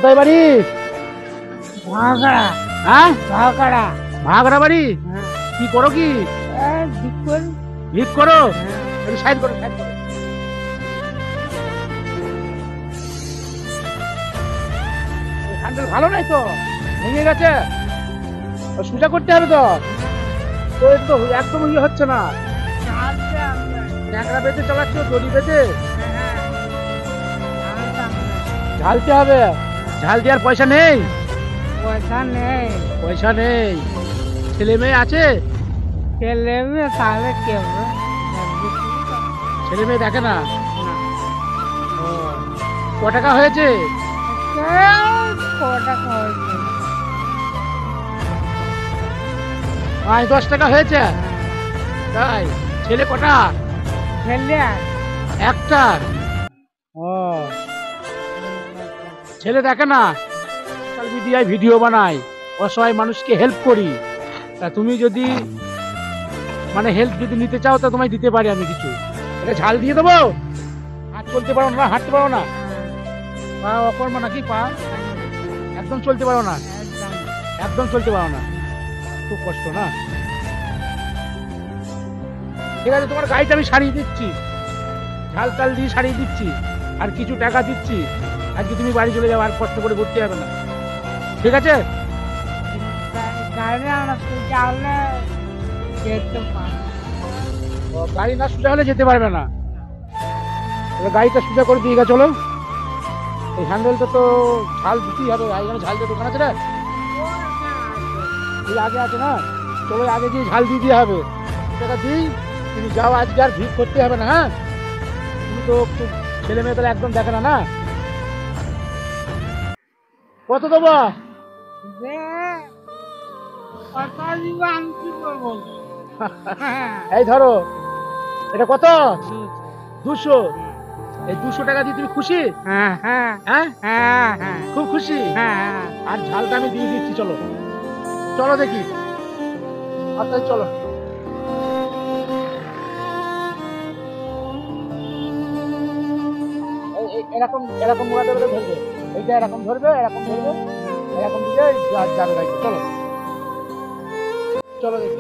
কোথায় বাড়ি? ভাগড়া। হ্যাঁ, ভাগড়া। ভাগড়া বাড়ি। কি করো কি? ভিক করো? একটু সাইড করো, সাইড করো। হ্যান্ডেল ভালো নাই তো, ভেঙে গেছে। সোজা করতে হবে তো। তো এটা তো একদম ইয়ে হচ্ছে না। ন্যাকড়া বেঁধে চালাচ্ছ, দড়ি বেঁধে। ঝালতে হবে। ঝাল দেওয়ার পয়সা নেই? পয়সা নেই। পয়সা নেই। ছেলে মেয়ে আছে? ছেলে মেয়ে তাহলে কি হবে? ছেলে মেয়ে দেখে না? ও, ক টাকা হয়েছে? কটা হয়েছে? 5-10 টাকা হয়েছে। তাই? ছেলে কটা? ছেলে একটা। ও, ছেলে দেখে না? সোশ্যাল মিডিয়ায় ভিডিও বানাই, অসহায় মানুষকে হেল্প করি। তা তুমি যদি মানে হেল্প যদি নিতে চাও তা তোমায় দিতে পারি আমি কিছু। এটা ঝাল দিয়ে দেবো? হাত চলতে পারো না, হাঁটতে পারো না, পা অকর্মা নাকি? পা একদম চলতে পারো না? একদম চলতে পারো না, খুব কষ্ট না? ঠিক আছে, তোমার গাড়িটা আমি সারিয়ে দিচ্ছি, ঝাল টাল দিয়ে সারিয়ে দিচ্ছি, আর কিছু টাকা দিচ্ছি। আজকে তুমি বাড়ি চলে যাও, আর কষ্ট করে ঘুরতে হবে না, ঠিক আছে? গাড়ি আনতে চাইলে যেতে পারে। ও, গাড়ি না সোজা হলে যেতে পারবে না। এবার গাড়িটা সোজা করে দিয়ে গেছে, চলো। এই হ্যান্ডেলটা তো ঝাল দিতেই হবে, এখানে ঝাল দিয়ে দোকান আছে না? এই আগে আছে না? চলো আগে গিয়ে ঝাল দিয়ে দিয়ে হবে। টাকা দিই, তুমি যাও, আজকে আর ভিড় করতে হবে না। হ্যাঁ, তুমি তো খুব ছেলে মেয়ে তাহলে একদম দেখে না, না? কত দেবো? যে কথা দিবে আমি কি করবো? এই ধরো, এটা কত? 200। এই 200 টাকা দিয়ে তুমি খুশি? হ্যাঁ হ্যাঁ হ্যাঁ, হ্যাঁ হ্যাঁ খুব খুশি? হ্যাঁ। আর ঝালটা আমি দিয়ে দিচ্ছি, চলো চলো দেখি। আচ্ছা চলো। এরকম এরকম মোড়াতে বলে ধরবে, এইটা এরকম ধরবে, এরকম ধরবে, এরকম দিকে যাবে গাড়িতে। চলো চলো দেখি।